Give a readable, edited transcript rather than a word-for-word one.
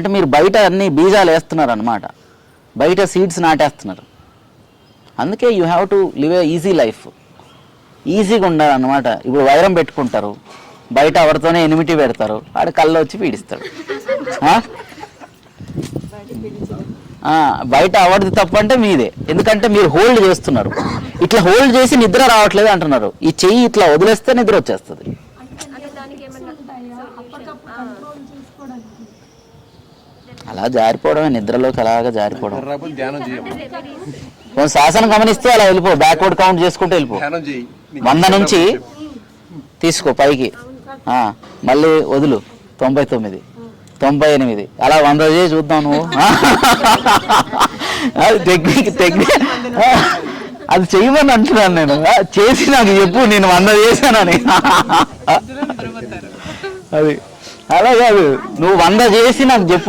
అంటే మీరు బయట అన్ని బీజాలు వేస్తున్నారు అనమాట, బయట సీడ్స్ నాటేస్తున్నారు. అందుకే you have to live A easy life, ఈజీగా ఉండాలన్నమాట. ఇప్పుడు వైరం పెట్టుకుంటారు, బయట ఎవరితోనే ఎనిమిటీ పెడతారు, ఆడ కళ్ళు వచ్చి పీడిస్తాడు. బయట ఎవరిది తప్పు అంటే మీదే, ఎందుకంటే మీరు హోల్డ్ చేస్తున్నారు. ఇట్లా హోల్డ్ చేసి నిద్ర రావట్లేదు అంటున్నారు. ఈ చెయ్యి ఇట్లా వదిలేస్తే నిద్ర వచ్చేస్తుంది. అలా జారిపోవడమే, నిద్రలోకి అలాగా జారిపోవడం. శాసనం గమనిస్తే అలా వెళ్ళిపో, బ్యాక్వర్డ్ కౌంట్ చేసుకుంటూ వెళ్ళిపో. 100 నుంచి తీసుకో పైకి, మళ్ళీ వదులు 99, 98, అలా 100 చేసి చూద్దాం నువ్వు. టెక్నిక్ అది చెయ్యమని అంటున్నాను నేను. చేసి నాకు చెప్పు, నేను 100 చేశానని. అది అలా కాదు, నువ్వు 100 చేసి నాకు చెప్పు.